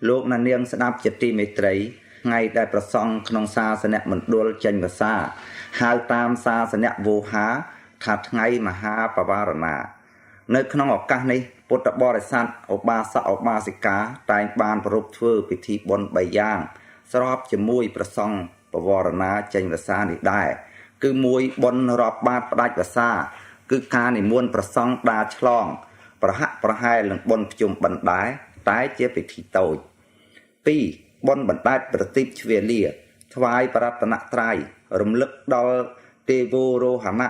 លោកណានាងស្ដាប់ជាទីមេត្រីថ្ងៃដែលប្រសង់ក្នុងសាសនៈមណ្ឌលចេញភាសាហៅតាមសាសនៈវោហាថាថ្ងៃមហាបវារណានៅក្នុងឱកាសនេះពុទ្ធបរិស័ទឧបាសកឧបាសិកាតែងបានប្រពធ្វើពិធីបុណ្យ3យ៉ាងស្របជាមួយប្រសង់បវរណាចេញភាសានេះដែរគឺមួយបុណ្យរាប់បាតផ្ដាច់ភាសាគឺការនិមន្តប្រសង់ដើរឆ្លងប្រហាក់ប្រហែលនឹងបុណ្យភ្ជុំបិណ្ឌដែរតែជាពិធីតូច 2. បុណ្យបណ្ដែតប្រទីបជ្វាលាថ្វាយបរតនត្រ័យរំលឹកដល់ទេវរោហណៈ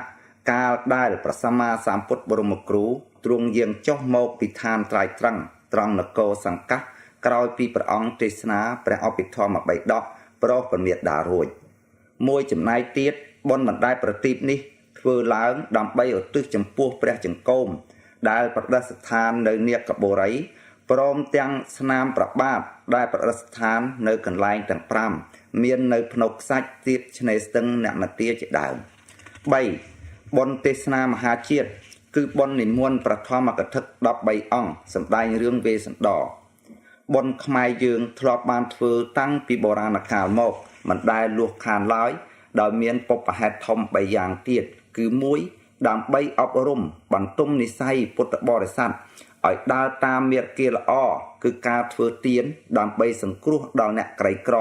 កាលដែលព្រះសម្មាសម្ពុទ្ធបរមគ្រូទ្រង់យាងចុះមកពីឋានត្រៃត្រង់ត្រង់នគរសង្កាសក្រោយពីព្រះអង្គទេសនាព្រះអភិធម្មបិដកប្រោសពមេដារួចមួយចំណែកទៀតបុណ្យបណ្ដែតប្រទីបនេះធ្វើឡើងដើម្បីឧទ្ទិសចំពោះព្រះចង្កូមដែលប្រតិស្ថាននៅនាគបុរីព្រមទាំងស្នាមប្របាទដែលប្រតិស្ថាននៅកន្លែងទាំង5មាននៅភ្នំខ្សាច់ទៀតឆ្នេរស្ទឹងអ្នកមទាជាដើម 3. បុណ្យទេសនាមហាជាតិគឺបុណ្យនិមន្តប្រធមកថា13អង្គសម្ដែងរឿងវេស្សន្តរបុណ្យខ្មែរយើងធ្លាប់បានធ្វើតាំងពីបុរាណកាលមកមិនដែលលួសខានឡើយដោយមានពុព្វហេតុធំ3យ៉ាងទៀតគឺ1ដើម្បីអប់រំបន្ទុំនិស័យពុទ្ធបរិស័ទឲ្យដើរតាមមាគ៌ាល្អគឺការធ្វើទានដើម្បីសង្គ្រោះដល់អ្នកក្រីក្រ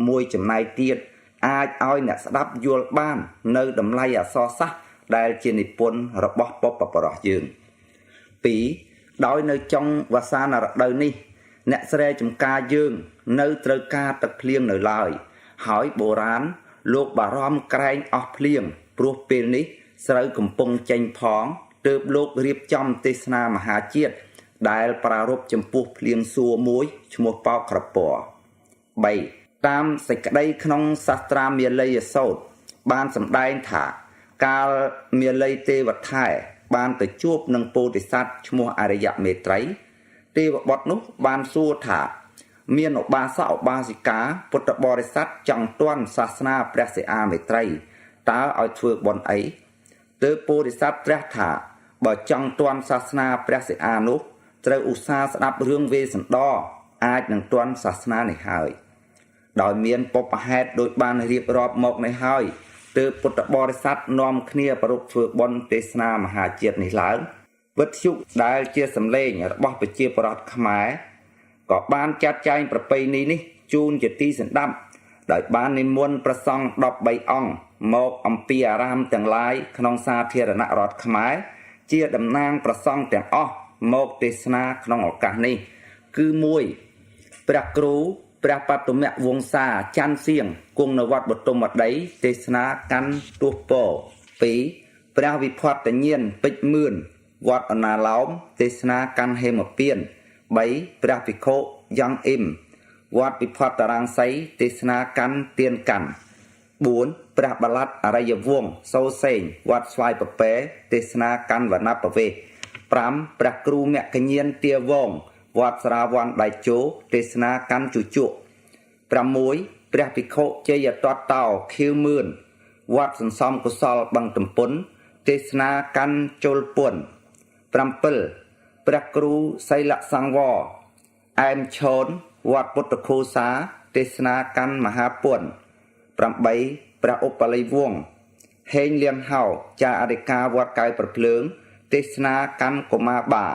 មួយចំណែកទៀតអាចឲ្យអ្នកស្ដាប់យល់បាននៅតម្លៃអក្សរសាស្ត្រដែលជានិពន្ធរបស់បុព្វបុរសយើង 2. ដោយនៅចុងវស្សានរដូវនេះអ្នកស្រែចម្ការយើងនៅត្រូវការទឹកភ្លៀងនៅឡើយហើយបុរាណលោកបារម្ភក្រែងអស់ភ្លៀងព្រោះពេលនេះស្រូវកំពុងចេញផងទើបលោករៀបចំទេសនាមហាជាតិដែលប្រារព្ធចំពោះភ្លៀងសួរមួយឈ្មោះបោកក្រពរ 3. តាមសេចក្តីក្នុងសាស្ត្រាមាល័យសូត្របានសម្ដែងថាកាលមាល័យទេវថែបានទៅជួបនឹងពោធិសត្វឈ្មោះអរិយមេត្រីទេវបុត្រនោះបានសួរថាមានឧបាសកឧបាសិកាពុទ្ធបរិស័ទចង់ទាន់សាសនាព្រះសិអាមេត្រីតើឲ្យធ្វើបុណ្យអីទើបពោធិសត្វត្រាស់ថាបើចង់ទាន់សាសនាព្រះសិអានោះត្រូវឧស្សាហ៍ស្ដាប់រឿងវេស្សន្តរអាចនឹងទាន់សាសនានេះហើយដោយមានពុព្វហេតុដូចបានរៀបរាប់មកនេះហើយទើបពុទ្ធបរិស័ទនាំគ្នាប្រពធ្វើបុណ្យទេសនាមហាជាតិនេះឡើងវិទ្យុដែលជាសម្លេងរបស់ប្រជាពលរដ្ឋខ្មែរក៏បានចាត់ចែងប្រពៃណីនេះជូនជាទីសន្តាប់ដោយបាននិមន្តព្រះសង្ឃ13អង្គមកអំពីអារាមទាំងឡាយក្នុងសាធារណរដ្ឋខ្មែរជាតំណាងព្រះសង្ឃទាំងអស់មកទេសនាក្នុងឱកាសនេះគឺ1ព្រះគ្រូព្រះបតុមវង្សាច័ន្ទសៀងគង់នៅវត្តបទុមដីទេសនាកាន់ទោះពោ2ព្រះវិផត្តញាណពេជ្រមឿនវត្តអណាឡោមទេសនាកាន់ហេមពៀន3ព្រះភិក្ខុយ៉ងអ៊ីមវត្តវិផត្តរាំងសីទេសនាកាន់ទៀនកាន់4ព្រះបលាត់អរិយវង្សសូសេងវត្តស្វាយពពែទេសនាកាន់វណ្ណបវេ5ព្រះគ្រូមគ្គញាណទាវងវត្តស្រាវ័នដៃជោទេសនាកាន់ជជក់6ព្រះភិក្ខុជ័យតតតោខៀវមឿនវត្តសន្សំកុសលបឹងទំពុនទេសនាកាន់ជុលពុន7ព្រះគ្រូសីលសង្វរអែមឈូនវត្តពុទ្ធគូសាទេសនាកាន់មហាពុន8ព្រះឧបល័យវង្សហេងលៀងហោចាអរិកាវត្តកៅប្រភ្លើងទេសនាកាន់កុមារបា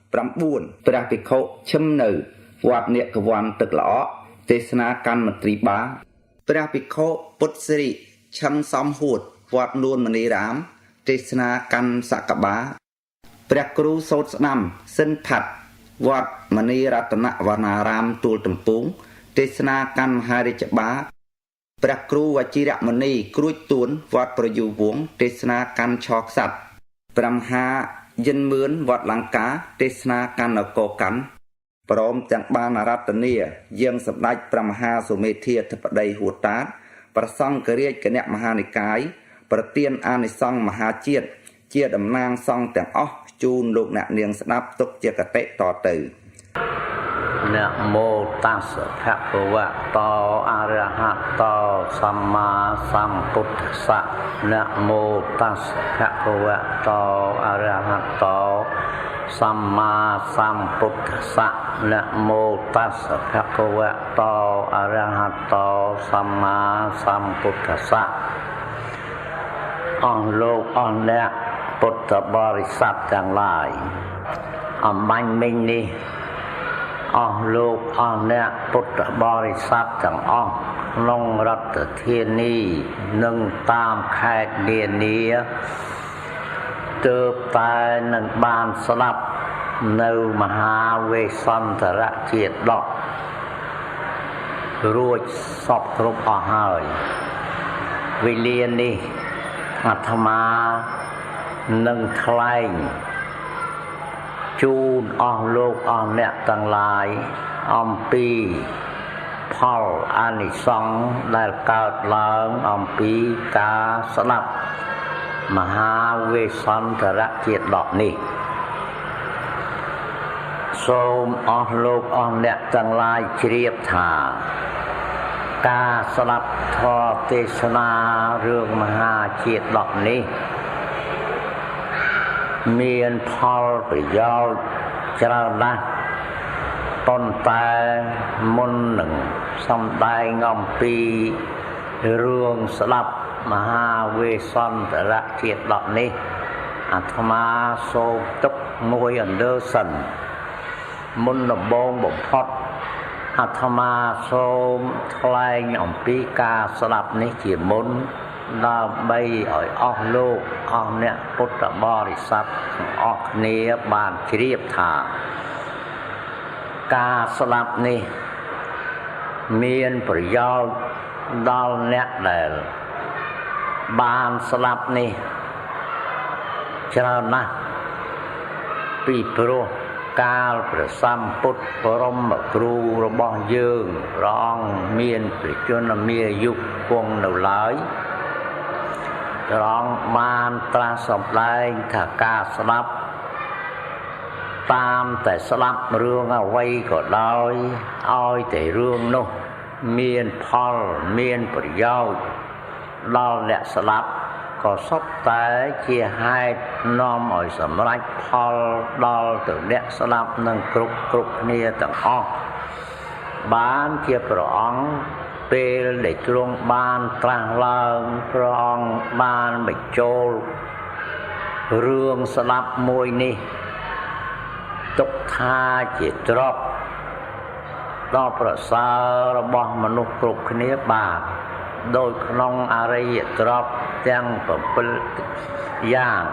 9ព្រះភិក្ខុឈឹមនៅវត្តនេកវ័នទឹកល្អទេសនាកាន់មន្ត្រីបាព្រះភិក្ខុពុទ្ធសិរិឈឹងសំហួតវត្តនួនមនីរាមទេសនាកាន់សកបាព្រះគ្រូសោតស្ដាំសិនផាត់វត្តមនីរតនវណ្ណារាមទួលទំពូងទេសនាកាន់មហារាជបាព្រះគ្រូវជីរមនីគ្រួចទួនវត្តប្រយុវង្សទេសនាកាន់ឆខ្សាត់ព្រះមហាយិនមឿនវត្តលង្កាទេសនាកាន់នគរកាន់ព្រមទាំងបានអារាធនាយាងសម្ដេចព្រះមហាសុមេធាធិបតីហួតតាតប្រសង្ឃរាជគណៈមហានិកាយប្រទានអានិសង្ឃមហាជាតិជាតំណាងសង្ឃទាំងអស់ជូនលោកអ្នកនាងស្ដាប់ទុកជាកតិតទៅนะโมตัสสะภะคะวะโตอะระหะโตสัมมาสัมพุทธัสสะนะโมตัสสะภะคะวะโตอะระหะโตสัมมาสัมพุทธัสสะ นะโมตัสสะภะคะวะโตอะระหะโตสัมมาสัมพุทธัสสะอស់លោកអស់អ្នកពុទ្ធបរិស័ទទាំងឡាយអំបញ្ញមិញនេះអស់លោកអស់អ្នកពុទ្ធបរិស័ទទាំងអស់ក្នុងរដ្ឋធានីនិងតាមខេត្តនានាទើបតែនឹងបានស្លាប់នៅមហាវេសន្តរជាដករួចសពគ្រប់អស់ហើយវេលានេះអាត្មានឹងថ្លែងជូនអស់លោកអស់អ្នកទាំងឡាយអំពីផលអានិសង្សដែលកើតឡើងអំពីការស្លាប់មហាវេសន្តរជាដកនេះសូមអស់លោកអស់អ្នកទាំងឡាយជ្រាបថាការស្ដាប់ធម៌ទេសនារឿងមហាជាដកនេះមានផលប្រយោជន៍ច្រើនណាស់ប៉ុន្តែមុននឹងសម្ដែងអំពីរឿងស្ដាប់មហាវេសន្តរជាដកនេះអាត្មាសូមទុកមួយអន្លើសិនមុនដំបូងបំផុតអាត្មាសូមថ្លែងអំពីការស្ដាប់នេះជាមុនដើម្បីឲ្យអស់លោកអស់អ្នកពុទ្ធបរិស័ទទាំងអស់គ្នាបានជ្រាបថាការស្ដាប់នេះមានប្រយោជន៍ដល់អ្នកដែលបានស្ដាប់នេះច្រើនណាស់ពីព្រោះកាលព្រះសម្ពុទ្ធបរមគ្រូរបស់យើងព្រះអង្គមានព្រះជន្មាយុគង់នៅឡើយព្រះអង្គបានត្រាស់សម្ដែងថាការស្ដាប់តាមតែស្ដាប់រឿងអ្វីក៏ដោយឲ្យតែរឿងនោះមានផលមានប្រយោជន៍ដល់អ្នកស្ដាប់ក៏សុទ្ធតែជាហេតុនាំឲ្យសម្រេចផលដល់ទៅអ្នកស្ដាប់នឹងគ្រប់គ្នាទាំងអស់បានជាព្រះអង្គពេលដែលទ្រង់បានត្រាស់ឡើងព្រះអង្គបានបញ្ចូលរឿងស្ដាប់មួយនេះទុកថាជាទ្រព្យដ៏ប្រសើររបស់មនុស្សគ្រប់គ្នាបាទដោយក្នុងអរិយទ្រព្យទាំង7យ៉ាង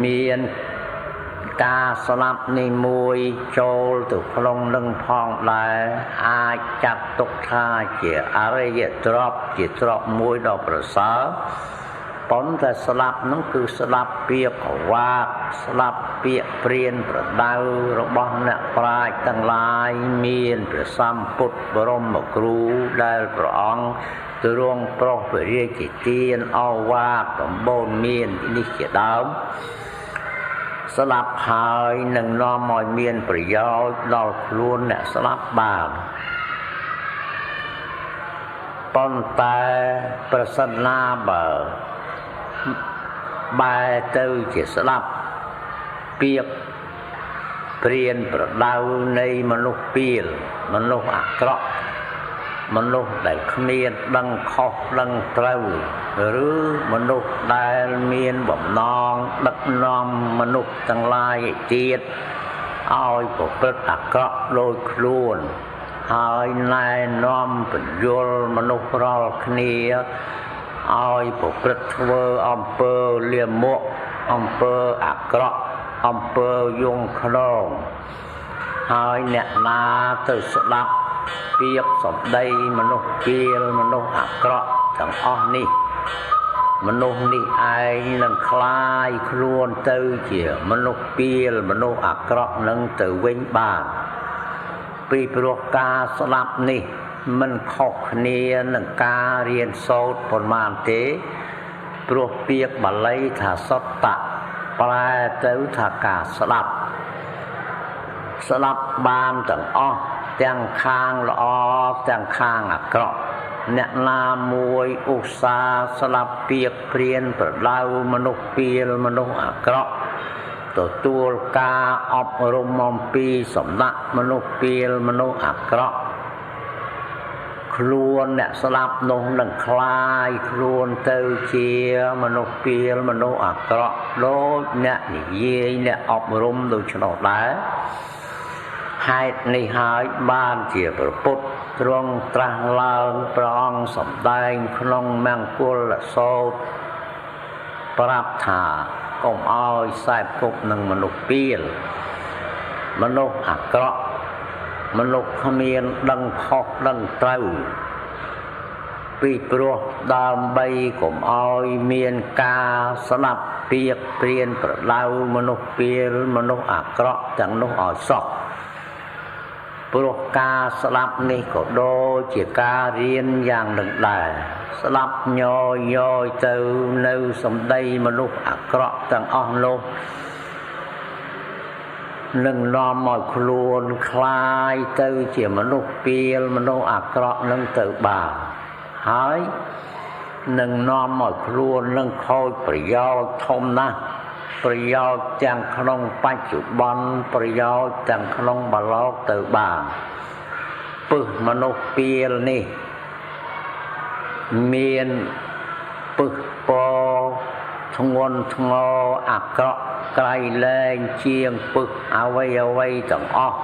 មានការស្លាប់នេះមួយចូលទៅក្នុងនឹងផងដែរអាចចាត់ទុកថាជាអរិយទ្រព្យជាទ្រព្យមួយដ៏ប្រសើរប៉ុន្តែស្លាប់នោះគឺស្លាប់ពាក្យវាទស្លាប់ពាក្យព្រានប្រដៅរបស់អ្នកប្រាជ្ញទាំងឡាយមានព្រះសម្ពុទ្ធបរមគ្រូដែលព្រះអង្គទ្រង់ប្រោសពរាជទានឱវាទដំបូន្មាននេះជាដើមស្លាប់ហើយនឹងនាំឲ្យមានប្រយោជន៍ដល់ខ្លួនអ្នកស្លាប់បានប៉ុន្តែប្រសិនណាបើបែរទៅជាស្លាប់ពាក្យព្រានប្រដៅនៃមនុស្សពាលមនុស្សអាក្រក់មនុស្សដែលគ្មានដឹងខុសដឹងត្រូវឬមនុស្សដែលមានបំណងដឹកនាំមនុស្សទាំងឡាយទៀតឲ្យប្រព្រឹត្តអាក្រក់ដោយខ្លួនហើយណែនាំបញ្យលមនុស្សរាល់គ្នាឲ្យប្រព្រឹត្តធ្វើអំពើលាមកអំពើអាក្រក់អំពើយងខ្នងហើយអ្នកណាទៅស្ដាប់ពាក្យសម្ដីមនុស្សពាលមនុស្សអាក្រក់ទាំងអស់នេះមនុស្សនេះឯងនឹងคลายខ្លួនទៅជាមនុស្សពាលមនុស្សអាក្រក់នឹងទៅវិញបានពីព្រោះការស្ដាប់នេះមិនខុសគ្នានឹងការរៀនសូត្រប៉ុន្មានទេព្រោះពាក្យបាលីថាសត្តៈប្រែទៅថាការស្ដាប់បានទាំងអស់ទាំងខាងល្អទាំងខាងអាក្រក់អ្នកណាមួយឧស្សាហ៍ស្ដាប់ពាក្យព្រានប្រដៅមនុស្សពាលមនុស្សអាក្រក់ ទទួលការអប់រំអំពីសំណាក់មនុស្សពីលមនុស្សអាក្រក់ខ្លួនអ្នកស្លាប់នោះនឹងคลายខ្លួនទៅជាមនុស្សពីលមនុស្សអាក្រក់ដូចអ្នកនិយាយអ្នកអប់រំដូច្នោះដែរហេតុនេះហើយបានជាព្រះពុទ្ធទ្រង់ត្រាស់ឡើងព្រះអង្គសម្ដែងក្នុងមង្គលសូត្រប្រាប់ថាកុំឲ្យខ្សែគប់នឹងមនុស្សពីលមនុស្សអាក្រក់មនុស្សគ្មានដឹងខុសដឹងត្រូវពីព្រោះដើម្បីកុំឲ្យមានការស្ដាប់ពាក្យព្រានប្រដៅមនុស្សពីលមនុស្សអាក្រក់ទាំងនោះឲ្យសោះព្រោះការស្ដាប់នេះក៏ដូចជាការរៀនយ៉ាងនឹងដែរស្ដាប់ញយទៅនៅសម្ដីមនុស្សអាក្រក់ទាំងអស់នោះនឹងនាំឲ្យខ្លួនคลายទៅជាមនុស្សពីលមនុស្សអាក្រក់នឹងទៅបានហើយនឹងនាំឲ្យខ្លួននឹងខូចប្រយោជន៍ធំណាស់ប្រយោជន៍ទាំងក្នុងបច្ចុប្បន្នប្រយោជន៍ទាំងក្នុងបរោកទៅបានពឹសមនុស្សពីលនេះមានពឹសពធ្ងន់ធ្ងរអាក្រក់ក្រៃលែងជាងពឹសអ្វីទាំងអស់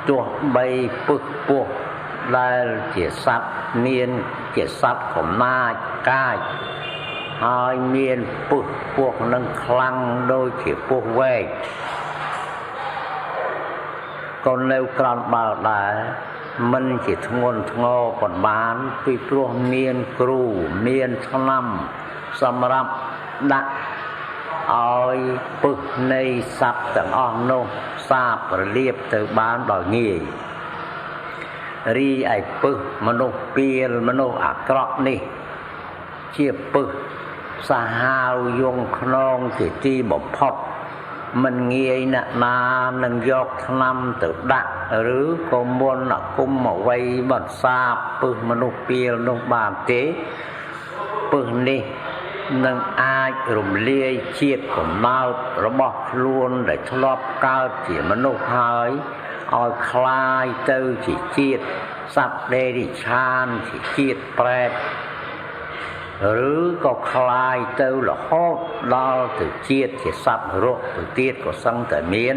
ទោះបីពឹសពោះដែលជាសត្វមានជាសត្វកំណាចកាចហើយមានពឹសពោះនឹងខ្លាំងដូចជាពស់វែកក៏នៅក្រំបើដែរមិនជាធ្ងន់ធ្ងរប៉ុន្មានពីព្រោះមានគ្រូមានថ្នាំសម្រាប់ដាក់ឲ្យពឹសនៃសត្វទាំងអស់នោះសាបរលាបទៅបានដោយងាយរីឯពឹសមនុស្សពីលមនុស្សអាក្រក់នេះជាពឹសសាហាវយងខ្នងជាទីបំផុតមិនងាយអ្នកណានឹងយកថ្នាំទៅដាក់ឬក៏មុនអគុំអ្វីបន្សាបពឹសមនុស្សពីលនោះបានទេពឹសនេះនឹងអាចរំលាយជាតិកំណើតរបស់ខ្លួនដែលធ្លាប់កើតជាមនុស្សហើយឲ្យคลายទៅជាជាតិសត្វដេរិឆានជាជាតិប្រេតឬក៏คลายទៅរហូតដល់ទៅជាតិជាសត្វរស់ទៅទៀតក៏សឹងតែមាន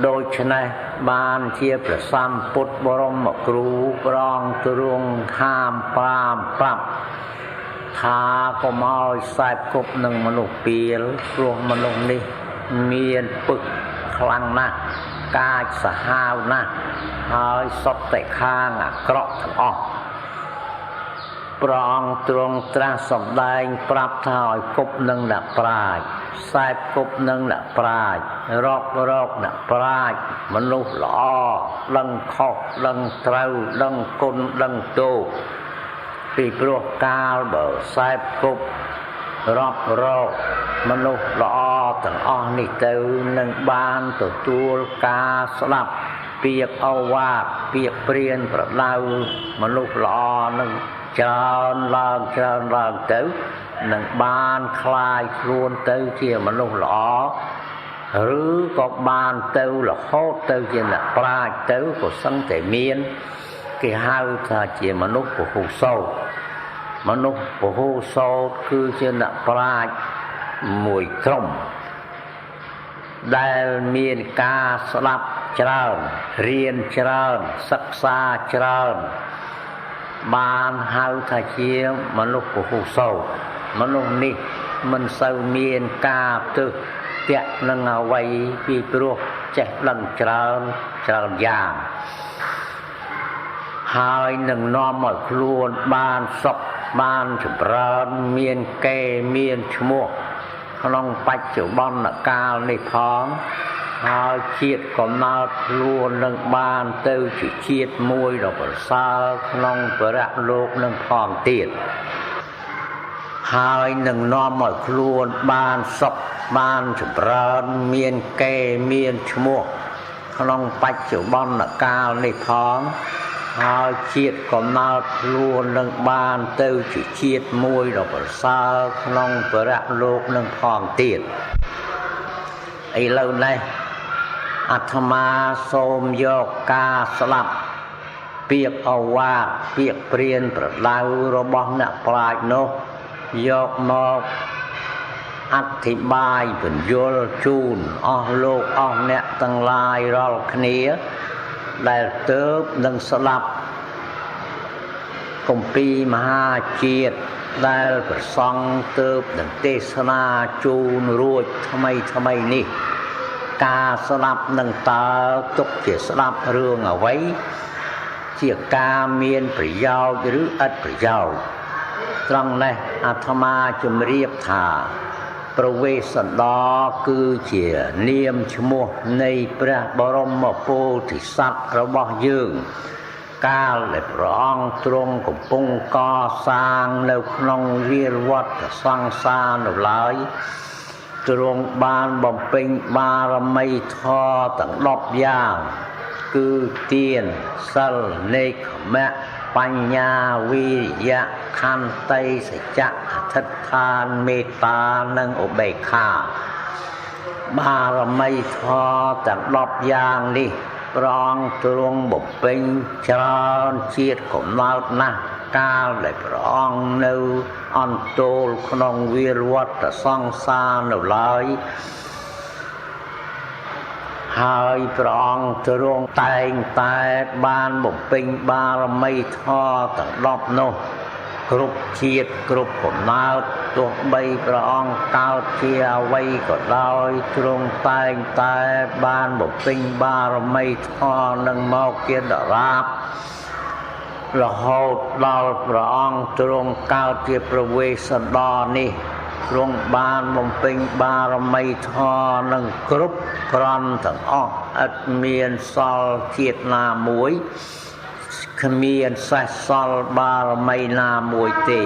ដូច្នេះបានជាព្រះសម្ពុទ្ធបរមគ្រូប្រងទ្រង់ហាម5ប្រាប់ថាកុំឲ្យខ្សែគប់នឹងមនុស្សពីលព្រោះមនុស្សនេះមានពឹសខ្លាំងណាស់កាចសាហាវណាស់ហើយសុទ្ធតែខាងអាក្រក់ទាំងអស់ព្រះអង្គទ្រង់ត្រាស់សម្ដែងប្រាប់ថាឲ្យគប់នឹងអ្នកប្រាជ្ញខ្សែគប់នឹងអ្នកប្រាជ្ញរកអ្នកប្រាជ្ញមនុស្សល្អដឹងខុសដឹងត្រូវដឹងគុណដឹងទោសពីព្រោះកាលបើខ្សែគប់រកមនុស្សល្អទាំងអស់នេះទៅនឹងបានទទួលការស្ដាប់ពាក្យឱវាទពាក្យព្រានប្រដៅមនុស្សល្អនឹងច្រើនឡើងទៅនឹងបានคลายខ្លួនទៅជាមនុស្សល្អឬក៏បានទៅរហូតទៅជាអ្នកប្រាជ្ញទៅក៏សឹងតែមានគេហៅថាជាមនុស្សពហុសោតមនុស្សពហុសោតគឺជាអ្នកប្រាជ្ញមួយក្រុមដែលមានការស្ដាប់ច្រើនរៀនច្រើនសិក្សាច្រើនបានហៅថាជាមនុស្សពហុសោតមនុស្សនេះមិនសូវមានការទឹះតាក់នឹងអ្វីពីព្រោះចេះដឹងច្រើនយ៉ាងហើយនឹងនាំឲ្យខ្លួនបានសុខបានចម្រើនមានកេរមានឈ្មោះក្នុងបច្ចុប្បន្នកាលនេះផងហើយជាតិកំណើតខ្លួននឹងបានទៅជាជាតិមួយដ៏ប្រសើរក្នុងបរៈលោកនឹងផងទៀតហើយនឹងនាំឲ្យខ្លួនបានសុខបានចម្រើនមានកេរមានឈ្មោះក្នុងបច្ចុប្បន្នកាលនេះផង ហើយជាតិកំណើតខ្លួននឹងបានទៅជាជាតិមួយដ៏ប្រសើរក្នុងបរៈលោកនឹងផងទៀតឥឡូវនេះអាត្មាសូមយកការស្ដាប់ពាក្យអវាទពាក្យព្រានប្រដៅរបស់អ្នកប្រាជ្ញនោះយកមកអធិប្បាយពន្យល់ជូនអស់លោកអស់អ្នកទាំងឡាយរាល់គ្នាដែលទើបនឹងស្ដាប់គម្ពីរមហាជាតិដែលព្រះសង្ឃទើបនឹងទេសនាជូនរួចថ្មីនេះការស្ដាប់នឹងតើទុកជាស្ដាប់រឿងអ្វីជាការមានប្រយោជន៍ឬឥតប្រយោជន៍ត្រង់នេះអាត្មាជម្រាបថាប្រវេស្សន្តរគឺជានាមឈ្មោះនៃព្រះបរមពោធិសត្វរបស់យើងកាលដែលព្រះអង្គទ្រង់កំពុងកសាងនៅក្នុងវាលវត្តសង្សារនៅឡើយទ្រង់បានបំពេញបារមីធម៌ទាំង10យ៉ាងគឺទានសិលនេក្ខមៈបញ្ញាវិរិយៈខន្តីសច្ចៈអធិដ្ឋានមេត្តានិងឧបេក្ខាបារមីធម៌ទាំង10យ៉ាងនេះព្រះអង្គទ្រង់បំពេញច្រើនជាតិកំណើតណាស់កាលដែលព្រះអង្គនៅអន្តោលក្នុងវាលវត្តសង្សារនៅឡើយហើយព្រះអង្គទ្រង់តែងតែបានបំពេញបារមីធម៌ទាំង10នោះគ្រប់ជាតិគ្រប់កំណើតទោះបីព្រះអង្គកើតជាអ្វីក៏ដោយទ្រង់តែងតែបានបំពេញបារមីធម៌នឹងមកជាដរាបរហូតដល់ព្រះអង្គទ្រង់កើតជាប្រវេស្សន្តរនេះទ្រង់បានបំពេញបារមីធម៌នឹងគ្រប់គ្រាន់ទាំងអស់ឥតមានសល់ជាតិណាមួយគ្មានសេសសល់បារមីណាមួយទេ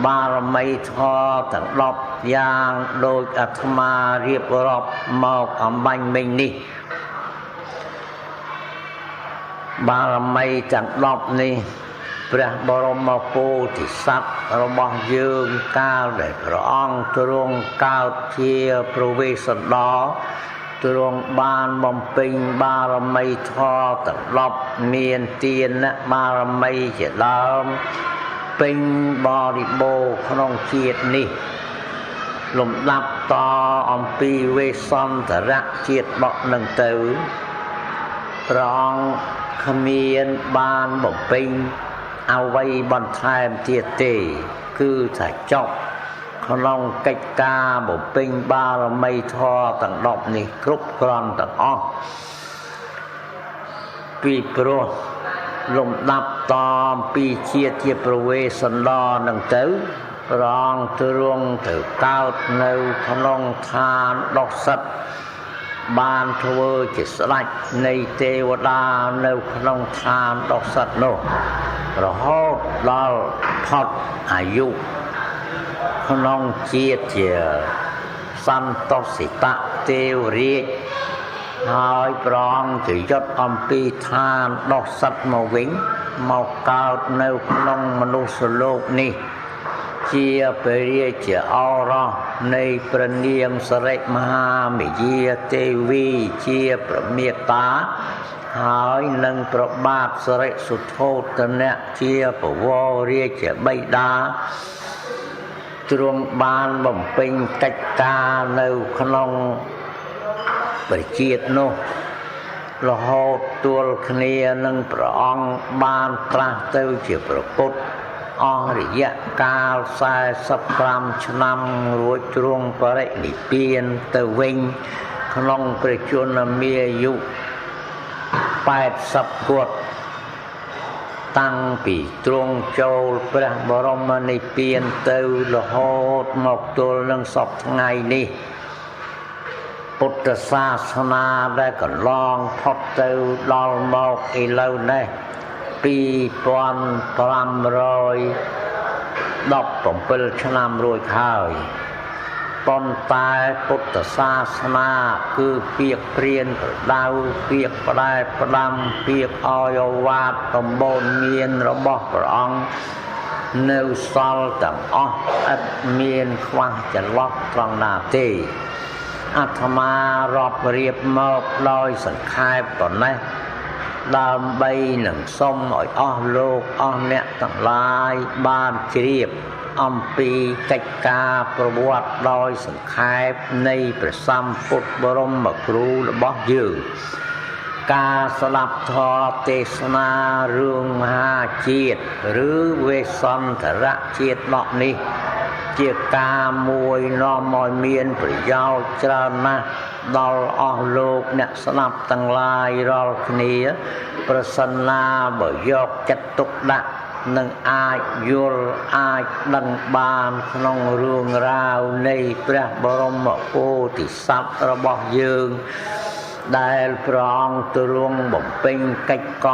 បារមីធម៌ទាំង10យ៉ាងដោយអាត្មារៀបរាប់មកអំបញ្ញមិញនេះបារមីទាំង10នេះព្រះបរមពោធិសត្វរបស់យើងកាលដែលព្រះអង្គទ្រង់កើតជាប្រវេស្សន្តរទ្រង់បានបំពេញបារមីធម៌ទាំង10មានទានបារមីជាដើមពេញបរិបូរណ៍ក្នុងជាតិនេះលំដាប់តអំពីវេសន្តរៈជាតិបក់នឹងទៅព្រះអង្គគ្មានបានបំពេញអ្វីបន្ថែមទៀតទេគឺថាចប់ក្នុងកិច្ចការបំពេញបារមីធម៌ទាំង10នេះគ្រប់គ្រាន់ទាំងអស់ពីព្រោះលំដាប់តអំពីជាតិជាប្រវេស្សន្តរនឹងទៅព្រះអង្គទ្រង់ទៅកើតនៅក្នុងឋានដុសិតបានធ្វើជាស្ដេចនៃទេវតានៅក្នុងឋានដុសិតនោះរហូតដល់ផុតអាយុក្នុងជាតិជាសន្តោសិតទេវរាជហើយព្រះអង្គទៅយុទ្ធអំពីឋានដុសិតមកវិញមកកើតនៅក្នុងមនុស្សលោកនេះជាព្រះរាជាឱរសនៃព្រះនាងសិរិមហាមាយាទេវីជាព្រះមេត្តាហើយនឹងប្របាទសិរិសុទ្ធោទនៈជាបវររាជបិតាទ្រង់បានបំពេញកិច្ចការនៅក្នុងព្រះជាតិនោះរហូតទួលគ្នានឹងព្រះអង្គបានត្រាស់ទៅជាព្រះពុទ្ធអស់រយៈកាល45ឆ្នាំរួចទ្រង់បរិនិព្វានទៅវិញក្នុងព្រះជន្មាយុ80គត់តាំងពីទ្រង់ចូលព្រះបរមនិព្វានទៅរហូតមកទល់នឹងសពថ្ងៃនេះពុទ្ធសាសនាដែលកន្លងផុតទៅដល់មកឥឡូវនេះ2517ឆ្នាំរួចហើយ ប៉ុន្តែពុទ្ធសាសនាគឺពាក្យព្រានប្រដៅពាក្យផ្ដែផ្ដាំពាក្យអយវាទដំបូន្មានរបស់ព្រះអង្គនៅសល់ទាំងអស់ឥតមានខ្វះចន្លោះត្រង់ណាទេអាត្មារាប់រៀបមកដោយសង្ខេបប៉ុណ្ណេះដើម្បីនឹងសុំឲ្យអស់លោកអស់អ្នកទាំងឡាយបានជ្រាបអំពីកិច្ចការប្រវត្តិដោយសង្ខេបនៃព្រះសម្ពុទ្ធបរមគ្រូរបស់យើងការស្ដាប់ធម៌ទេសនារឿងមហាជាតិឬវេសន្តរជាតិដកនេះជាការមួយនាំឲ្យមានប្រយោជន៍ច្រើនណាស់ដល់អស់លោកអ្នកស្ដាប់ទាំងឡាយរាល់គ្នាប្រសិនណាបើយកចិត្តទុកដាក់នឹងអាចយល់អាចដឹងបានក្នុងរឿងរ៉ាវនៃព្រះបរមពោធិសត្វរបស់យើងដែលព្រះអង្គទ្រង់បំពេញកិច្ចក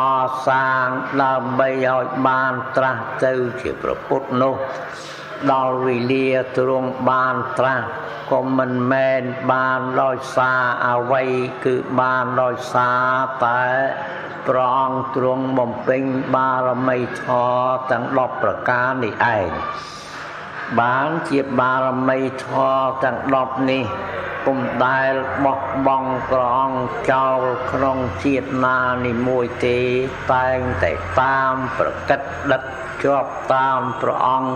សាងដើម្បីឲ្យបានត្រាស់ទៅជាព្រះពុទ្ធនោះដល់វេលាទ្រង់បានត្រាស់ក៏មិនមែនបានដោយសារអ្វីគឺបានដោយសារតែព្រះអង្គទ្រង់បំពេញបារមីធម៌ទាំង10ប្រការនេះឯងបានជាបារមីធម៌ទាំង10នេះពុំដែលបោះបង់ព្រះអង្គចោលក្នុងជាតិណានីមួយទេតែងតែតាមប្រកិតដិតជាប់តាមព្រះអង្គ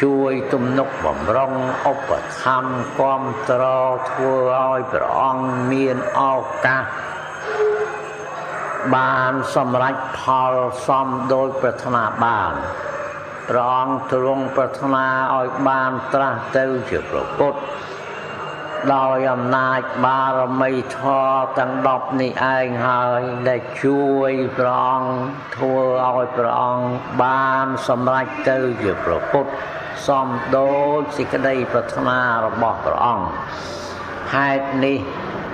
ជួយទំនុកបម្រុងឧបត្ថម្ភគាំទ្រធ្វើឲ្យព្រះអង្គមានឱកាសបានសម្រេចផលសមដោយប្រាថ្នាបានព្រះអង្គទ្រង់ប្រាថ្នាឲ្យបានត្រាស់ទៅជាព្រះពុទ្ធដោយអំណាចបារមីធម៌ទាំង10នេះឯងហើយដែលជួយព្រះអង្គធ្វើឲ្យព្រះអង្គបានសម្រេចទៅជាព្រះពុទ្ធសមដូចសេចក្តីប្រាថ្នារបស់ព្រះអង្គហេតុនេះ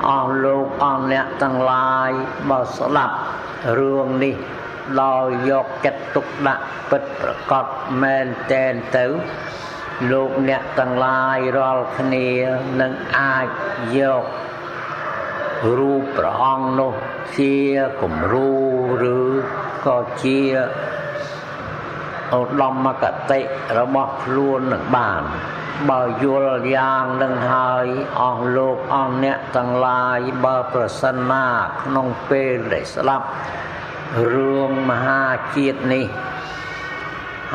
អស់លោកអស់អ្នកទាំងឡាយបើស្ដាប់រឿងនេះដោយយកចិត្តទុកដាក់ពិតប្រាកដមែនតែនទៅលោកអ្នកទាំងឡាយរាល់គ្នានឹងអាចយករូបព្រះអង្គនោះជាគំរូឬក៏ជាឧត្តមគតិរបស់ខ្លួននឹងបានបើយល់យ៉ាងនឹងហើយអស់លោកអស់អ្នកទាំងឡាយបើប្រសិនណាក្នុងពេលដែលស្ដាប់រឿងមហាជាតិនេះ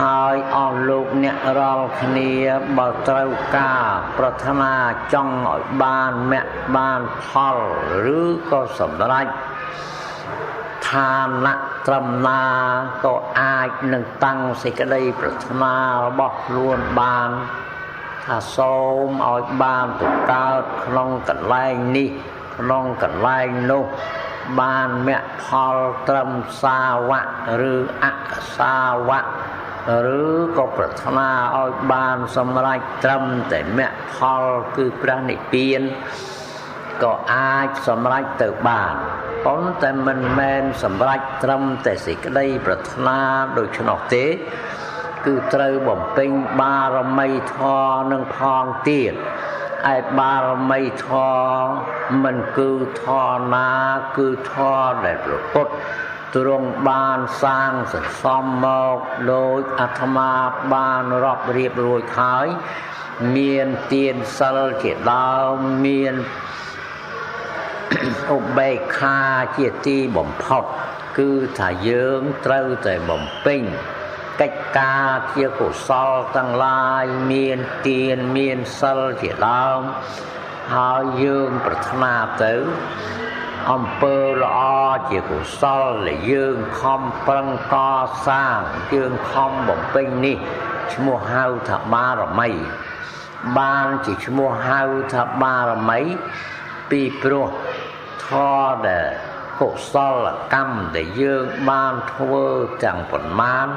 ហើយអស់លោកអ្នករាល់គ្នាបើត្រូវការប្រាថ្នាចង់ឲ្យបានមគ្គបានផលឬក៏សម្រេចឋានៈត្រឹមណាក៏អាចនឹងតាំងសេចក្តីប្រាថ្នារបស់ខ្លួនបានថាសូមឲ្យបានទៅកើតក្នុងកន្លែងនេះក្នុងកន្លែងនោះបានមគ្គផលត្រឹមសាវៈឬអសាវៈឬក៏ប្រាថ្នាឲ្យបានសម្រេចត្រឹមតែមគ្គផលគឺព្រះនិព្វានក៏អាចសម្រេចទៅបានប៉ុន្តែមិនមែនសម្រេចត្រឹមតែសេចក្តីប្រាថ្នាដូច្នោះទេគឺត្រូវបំពេញបារមីធម៌នឹងផងទៀតឯបារមីធម៌មិនគឺធម៌ណាគឺធម៌ដែលព្រះពុទ្ធទ្រង់បានសាងសន្សំមកដោយអាត្មាបានរាប់រៀបរួចហើយមានទានសិលជាដើមមានឧបេក្ខាជាទីបំផុតគឺថាយើងត្រូវតែបំពេញកិច្ចការជាកុសលទាំងឡាយមានទានមានសិលជាដើមហើយយើងប្រាថ្នាទៅអំពើល្អជាកុសលដែលយើងខំប្រឹងកសាងយើងខំបំពេញនេះឈ្មោះហៅថាបារមីបានជាឈ្មោះហៅថាបារមីពីព្រោះធម៌ដែលកុសលកម្មដែលយើងបានធ្វើទាំងប៉ុន្មាន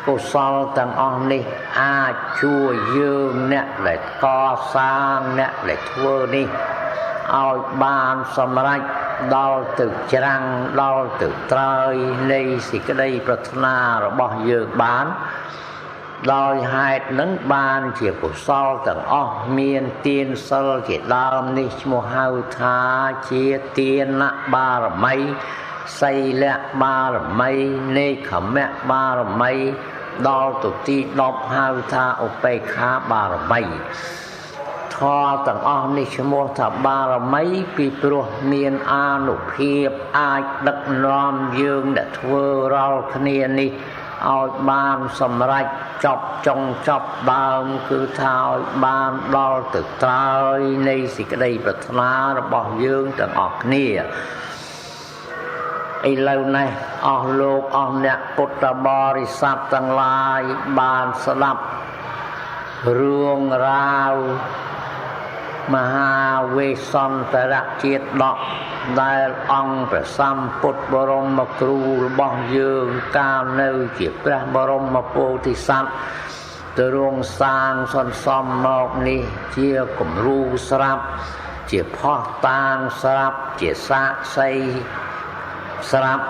កុសលទាំងអស់នេះអាចជួយយើងអ្នកដែលកសាងអ្នកដែលធ្វើនេះឲ្យបានសម្រេចដល់ទៅច្រាំងដល់ទៅត្រើយនៃសេចក្តីប្រាថ្នារបស់យើងបាន ដោយហេតុនឹងបានជាកុសលទាំងអស់មានទានសិលជាដើមនេះឈ្មោះហៅថាជាទានបារមីសីលបារមីនេក្ខមបារមីដល់ទៅទី10ហៅថាឧបេក្ខាបារមីធម៌ទាំងអស់នេះឈ្មោះថាបារមីពីព្រោះមានអានុភាពអាចដឹកនាំយើងដែលធ្វើរាល់គ្នានេះឲ្យបានសម្រេចចប់ចុងចប់ដើមគឺថាឲ្យបានដល់ទៅត្រើយនៃសេចក្តីប្រាថ្នារបស់យើងទាំងអស់គ្នាឥឡូវនេះអស់លោកអស់អ្នកពុទ្ធបរិស័ទទាំងឡាយបានស្ដាប់រឿងរ៉ាវមហាវេសន្តរជាតិដកដែលអង្គព្រះសម្ពុទ្ធបរមគ្រូរបស់យើងកាលនៅជាព្រះបរមពោធិសត្វទ្រង់សាងសន្សំមកនេះជាគំរូស្រាប់ជាផុសតាងស្រាប់ជាសាក្សីស្រាប់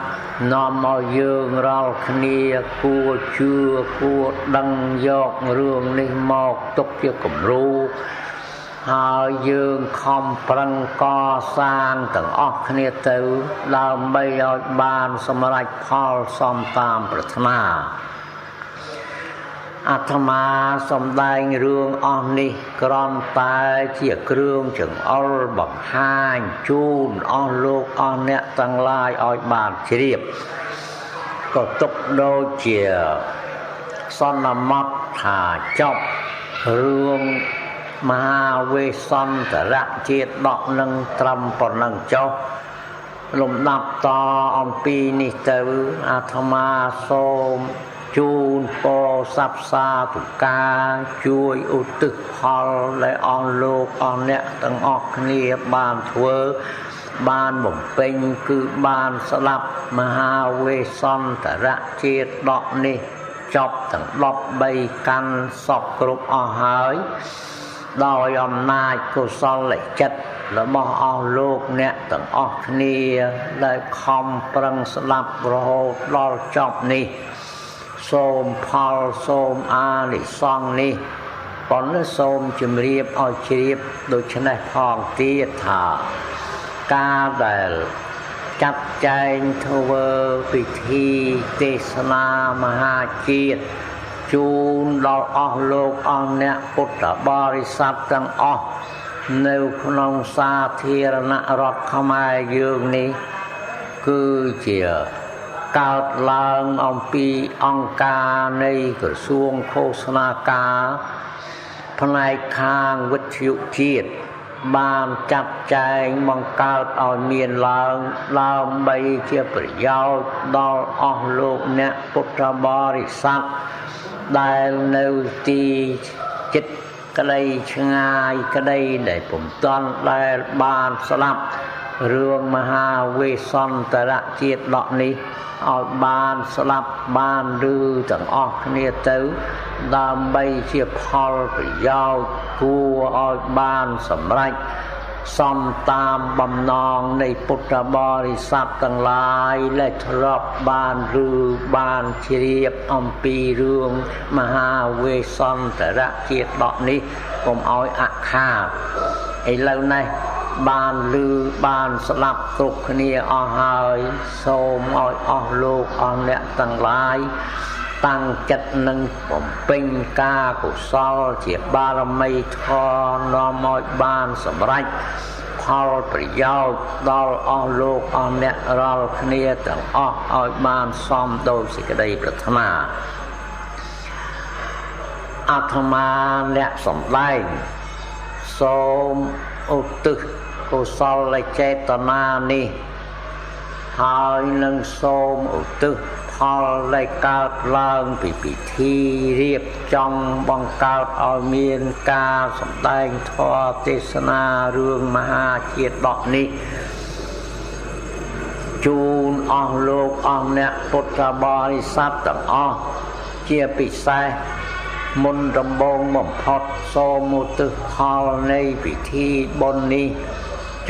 នាំមកយើងរាល់គ្នាគួរជឿគួរដឹងយករឿងនេះមកទុកជាគំរូហើយយើងខំប្រឹងកសាងទាំងអស់គ្នាទៅដើម្បីឲ្យបានសម្រេចផលសមតាមប្រាថ្នាអាត្មាសំដែងរឿងអស់នេះគ្រាន់តែជាគ្រឿងចង្អុលបង្ហាញជូនអស់លោកអស់អ្នកទាំងឡាយឲ្យបានជ្រាបក៏ទុកដូចជាសន្មតថាចប់រឿងមហាវេសន្តរជាតិដកនឹងត្រឹមប៉ុណ្ណឹងចុះលំដាប់តអំពីនេះទៅអាត្មាសូមជូនពរសព្វសាធុការជួយឧទ្ទិសផលដែលអស់លោកអស់អ្នកទាំងអស់គ្នាបានធ្វើបានបំពេញគឺបានស្ដាប់មហាវេសន្តរជាតិដកនេះចប់ទាំង13កាន់សពគ្រប់អស់ហើយដោយអំណាចកុសលចិត្តរបស់អស់លោកអ្នកទាំងអស់គ្នាដែលខំប្រឹងស្ដាប់រហូតដល់ចប់នេះសូមផលសូមអានិសង្ឃនេះប៉ុន្តែសូមជម្រាបឲ្យជ្រាបដូច្នេះផងទៀតថាការដែលចាត់ចែងធ្វើពិធីទេសនាមហាជាតិជូនដល់អស់លោកអស់អ្នកពុទ្ធបរិស័ទទាំងអស់នៅក្នុងសាធារណរដ្ឋខ្មែរយើងនេះគឺជាកើតឡើងអំពីអង្គការនៃក្រសួងឃោសនាការផ្នែកខាងវិទ្យុជាតិបានចាត់ចែងបង្កើតឲ្យមានឡើងដើម្បីជាប្រយោជន៍ដល់អស់លោកអ្នកពុទ្ធបរិស័ទដែលនៅទីចិត្តក្តីឆ្ងាយក្តីដែលពុំទាន់ដែលបានស្ដាប់រឿងមហាវេសន្តរជាតិដកនេះឲ្យបានស្ដាប់បានឮទាំងអស់គ្នាទៅដើម្បីជាផលប្រយោជន៍គួរឲ្យបានសម្រេចសមតាមបំណងនៃពុទ្ធបរិស័ទទាំងឡាយដែលធ្លាប់បានឮបានជ្រាបអំពីរឿងមហាវេសន្តរជាតិដកនេះកុំឲ្យអខាតឥឡូវនេះបានឮបានស្ដាប់គ្រប់គ្នាអស់ហើយសូមឲ្យអស់លោកអស់អ្នកទាំងឡាយតាំងចិត្តនឹងបំពេញការកុសលជាបារមីធម៌នាំឲ្យបានសម្រេចផលប្រយោជន៍ដល់អស់លោកអស់អ្នករាល់គ្នាទាំងអស់ឲ្យបានសមដោយសេចក្តីប្រាថ្នាអាត្មាអ្នកសម្ដែងសូមឧទ្ទិសកុសលចេតនានេះហើយនឹងសូមឧទ្ទិសផលដែលកើតឡើងពីពិធីរៀបចំបង្កើតឲ្យមានការសម្ដែងធម៌ទេសនារឿងមហាជាតិដកនេះជូនអស់លោកអស់អ្នកពុទ្ធបរិស័ទទាំងអស់ជាពិសេសមុនដំបូងបំផុតសូមឧទ្ទិសផលនៃពិធីបុណ្យនេះ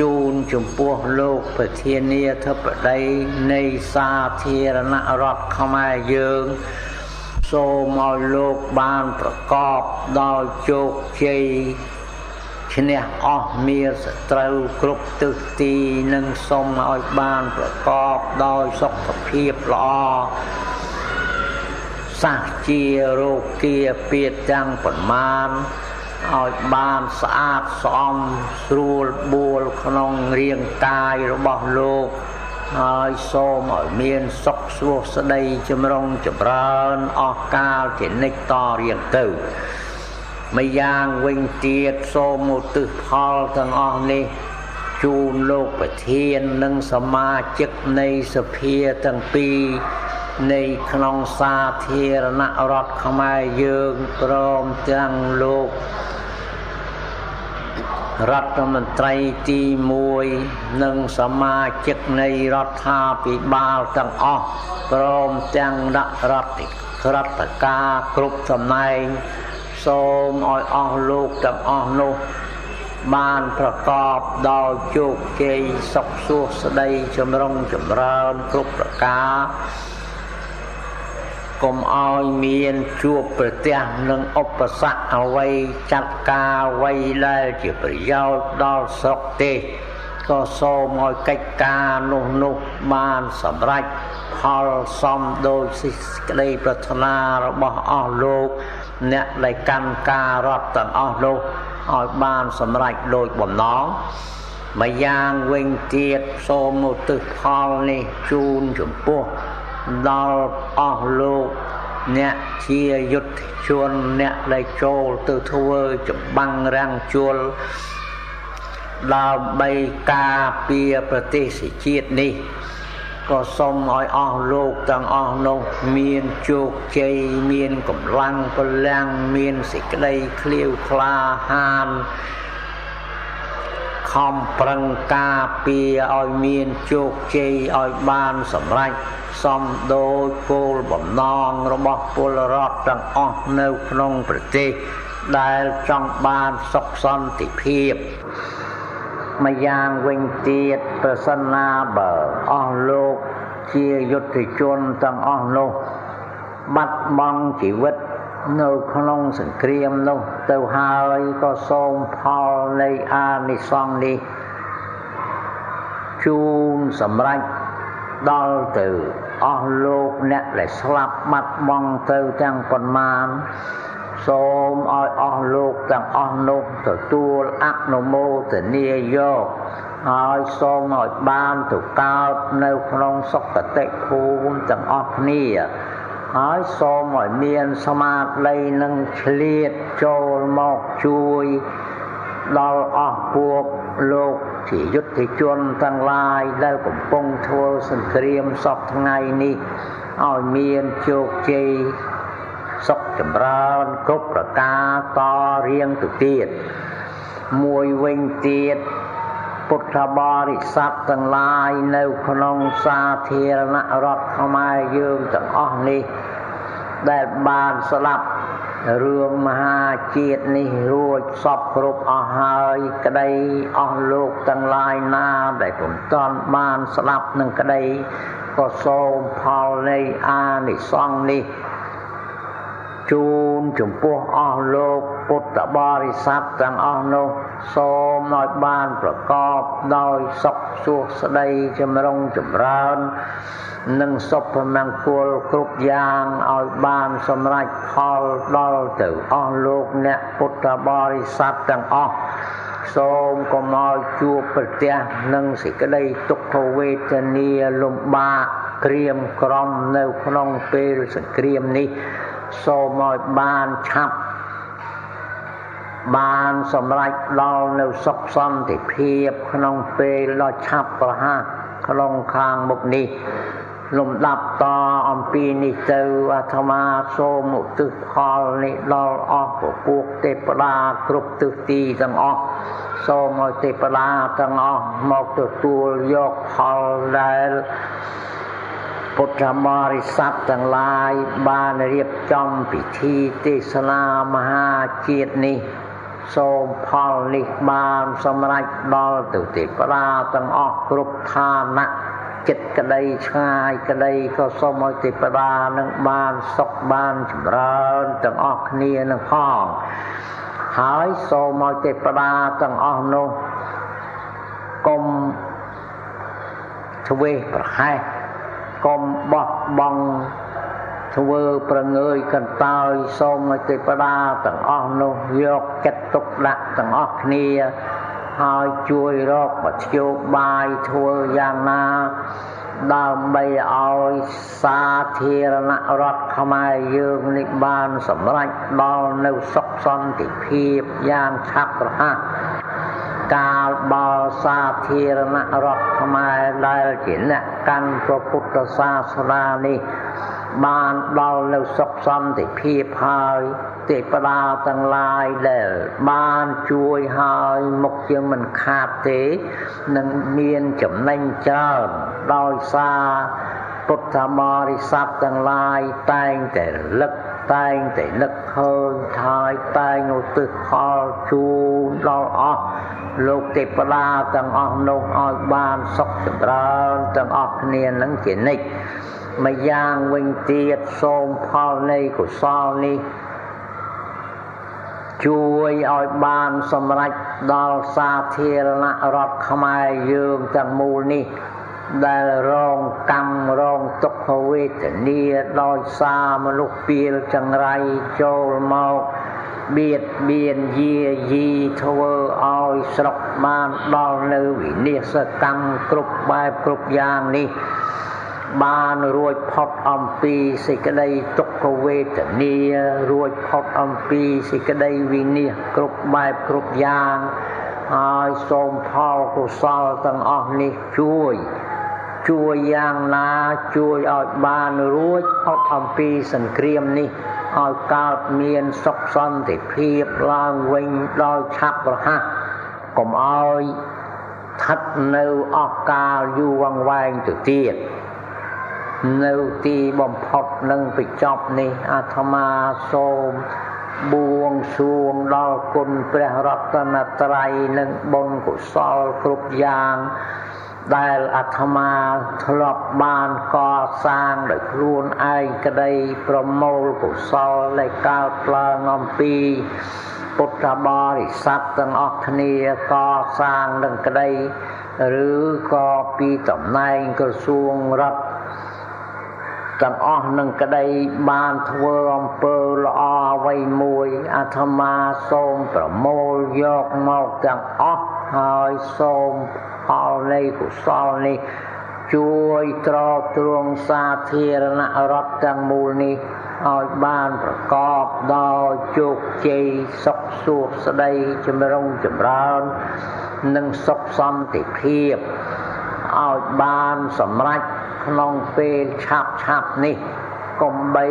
ជូនចំពោះលោកប្រធានាធិបតីនៃសាធារណរដ្ឋខ្មែរយើង សូមឲ្យលោកបានប្រកបដោយជោគជ័យឈ្នះអស់មានសត្រូវគ្រប់ទិសទីនិងសូមឲ្យបានប្រកបដោយសុខភាពល្អសះជារោគាពាធទាំងប៉ុន្មានឲ្យបានស្អាតស្អំស្រួលបួលក្នុងរាងកាយរបស់លោកហើយសូមឲ្យមានសុខស្រួលស្ដីចម្រុងចម្រើនអស់កាលជានិច្ចតរៀងទៅម្យ៉ាងវិញទៀតសូមឧទ្ទិសផលទាំងអស់នេះជូនលោកប្រធាននិងសមាជិកនៃសភាទាំងពីរនៃក្នុងសាធារណរដ្ឋខ្មែរយើងព្រមទាំងលោករដ្ឋមន្ត្រីទី1និងសមាជិកនៃរដ្ឋាភិបាលទាំងអស់ព្រមទាំងរដ្ឋការគ្រប់តំណែងសូមឲ្យអស់លោកទាំងអស់នោះបានប្រកបដោយជោគជ័យសុខសួស្តីចម្រុងចម្រើនគ្រប់ប្រការកុំឲ្យមានជួបប្រទះនឹងឧបសគ្គអ្វីចាត់ការអ្វីដែលជាប្រយោជន៍ដល់ស្រុកទេក៏សូមឲ្យកិច្ចការនោះបានសម្រេចផលសមដោយសេចក្តីប្រាថ្នារបស់អស់លោកអ្នកដែលកាន់ការរដ្ឋទាំងអស់នោះឲ្យបានសម្រេចដោយបំណងម្យ៉ាងវិញទៀតសូមឧទ្ទិសផលនេះជូនចំពោះដល់អស់លោកអ្នកជាយុទ្ធជនអ្នកដែលចូលទៅធ្វើចម្បាំងរាំងជលដើម្បីការពារប្រទេសជាតិនេះក៏សូមឲ្យអស់លោកទាំងអស់នោះមានជោគជ័យមានកម្លាំងពលំមានសេចក្តីឃ្លាវខ្លាហានខំប្រឹងការពារឲ្យមានជោគជ័យឲ្យបានសម្រេចសមដោយគោលបំណងរបស់ពលរដ្ឋទាំងអស់នៅក្នុងប្រទេសដែលចង់បានសុខសន្តិភាពម្យ៉ាងវិញទៀតប្រសិនណាបើអស់លោកជាយុទ្ធជនទាំងអស់នោះបាត់បង់ជីវិតនៅក្នុងសង្គ្រាមនោះទៅហើយក៏សូមផលនៃអានិសង្សនេះជូនសម្រេចដល់ទៅអស់លោកអ្នកដែលស្លាប់បាត់បង់ទៅទាំងប៉ុន្មានសូមឲ្យអស់លោកទាំងអស់នោះទទួលអនុមោទនាយកហើយសូមឲ្យបានទៅកើតនៅក្នុងសុគតិភូមិទាំងអស់គ្នាហើយសូមឲ្យមានស្មារតីនិងឆ្លៀតចូលមកជួយដល់អស់ពួកលោកជាយុទ្ធជនទាំងឡាយដែលកំពុងធ្វើសង្គ្រាមសពថ្ងៃនេះឲ្យមានជោគជ័យសុខចម្រើនគ្រប់ប្រការតរៀងទៅទៀតមួយវិញទៀតពុទ្ធបរិស័ទទាំងឡាយនៅក្នុងសាធារណរដ្ឋខ្មែរយើងទាំងអស់នេះដែលបានស្លាប់រឿងមហាជាតិនេះរួចសពគ្រប់អស់ហើយក្តីអស់លោកទាំងឡាយណាដែលពុំទាន់បានស្លាប់នឹងក្តីក៏សូមផលនៃអានិសង្សនេះជូនចំពោះអស់លោកពុទ្ធបរិស័ទទាំងអស់នោះសូមឲ្យបានប្រកបដោយសុខសួស្តីចម្រុងចម្រើននិងសុភមង្គលគ្រប់យ៉ាងឲ្យបានសម្រេចផលដល់ទៅអស់លោកអ្នកពុទ្ធបរិស័ទទាំងអស់សូមកុំឲ្យជួបប្រទះនឹងសេចក្តីទុក្ខវេទនាលំបាកក្រៀមក្រំនៅក្នុងពេលសង្គ្រាមនេះសូមឲ្យបានឆាប់បានសម្រេចដល់នៅសុខសន្តិភាពក្នុងពេលដ៏ឆាប់រហ័សក្នុងខាងមុខនេះលំដាប់តអំពីនេះទៅអាត្មាសូមឧទ្ទិសផលនេះដល់អស់ពួកទេពតាគ្រប់ទិសទីទាំងអស់សូមឲ្យទេពតាទាំងអស់មកទទួលយកផលដែលពុទ្ធបរិស័ទទាំងឡាយបានរៀបចំពិធីទេសនាមហាជាតិនេះសូមផលនេះបានសម្រេចដល់ទៅទេពតាទាំងអស់គ្រប់ឋានៈ ចិត្តក្តីឆ្ងាយក្តីក៏សូមឲ្យទេវតានឹងបានសុខបានចម្រើនទាំងអស់គ្នានឹងផងហើយសូមឲ្យទេវតាទាំងអស់នោះកុំធ្វេសប្រហែសកុំបោះបង់ធ្វើប្រងើយកន្តើយសូមឲ្យទេវតាទាំងអស់នោះយកចិត្តទុកដាក់ទាំងអស់គ្នាហើយជួយរកមធ្យោបាយធ្វើយ៉ាងណាដើម្បីឲ្យសាធារណរដ្ឋខ្មែរយើងនេះបានសម្រេចដល់នៅសុខសន្តិភាពយ៉ាងឆាប់រហ័សកាលបើសាធារណរដ្ឋខ្មែរដែលជាអ្នកកាន់ព្រះពុទ្ធសាសនានេះបានដល់នៅសុខសន្តិភាពហើយទេវតាទាំងឡាយដែលបានជួយហើយមុខជាមិនខាតទេនឹងមានចំណេញច្រើនដោយសារពុទ្ធបរិស័ទទាំងឡាយតែងតែរលឹកតែងតែនឹកឃើញហើយតែងឧទ្ទិសផលជូនដល់អស់លោកទេវតាទាំងអស់នោះឲ្យបានសុខចម្រើនទាំងអស់គ្នានឹងជានិច្ចម្យ៉ាងវិញទៀតសូមផលនៃកុសលនេះជួយឲ្យបានសម្រេចដល់សាធារណរដ្ឋខ្មែរយើងទាំងមូលនេះដែលរងកម្មរងទុក្ខវេទនាដោយសារមនុស្សពាលចង្រៃចូលមកបៀតបៀនយាយីធ្វើឲ្យស្រុកបានដល់នៅវិនាសកម្មគ្រប់បែបគ្រប់យ៉ាងនេះបានរួចផុតអំពីសេចក្តីទុក្ខវេទនារួចផុតអំពីសេចក្តីវិនាសគ្រប់បែបគ្រប់យ៉ាងហើយសូមផលកុសលទាំងអស់នេះជួយយ៉ាងណាជួយឲ្យបានរួចផុតអំពីសង្គ្រាមនេះឲ្យកើតមានសុខសន្តិភាពឡើងវិញដោយឆាប់រហ័សកុំឲ្យស្ថិតនៅអស់កាលយូរវង្វែងទៅទៀតនៅទីបំផុតនឹងបញ្ចប់នេះអាត្មាសូមបួងសួងដល់គុណព្រះរតនត្រ័យនិងបុណ្យកុសលគ្រប់យ៉ាងដែលអាត្មាធ្លាប់បានកសាងដោយខ្លួនឯងក្តីប្រមូលកុសលដែលកើតឡើងអំពីពុទ្ធបរិស័ទទាំងអស់គ្នាកសាងនឹងក្តីឬក៏ពីតំណែងក្រសួងរដ្ឋទាំងអស់នឹងក្តីបានធ្វើអំពើល្អអ្វីមួយអាត្មាសូមប្រមូលយកមកទាំងអស់ហើយសូមផលនៃកុសលនេះជួយទ្រទ្រង់សាធារណរដ្ឋទាំងមូលនេះឲ្យបានប្រកបដោយជោគជ័យសុខសួស្តីចម្រុងចម្រើននិងសុខសន្តិភាពឲ្យបានសម្រេចក្នុងពេលឆាប់នេះកុំបី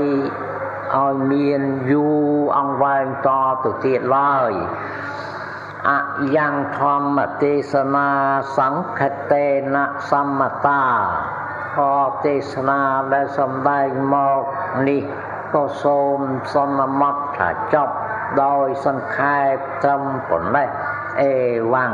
ឲ្យមានយូរអង្វែងតទៅទៀតឡើយអយ៉ាងធម្មទេសនាសង្ឃតេនសម្មតាក៏ទេសនាដែលសម្ដែងមកនេះក៏សូមសន្មតថាចប់ដោយសង្ខេបត្រឹមប៉ុណ្ណេះអេវ៉ាំង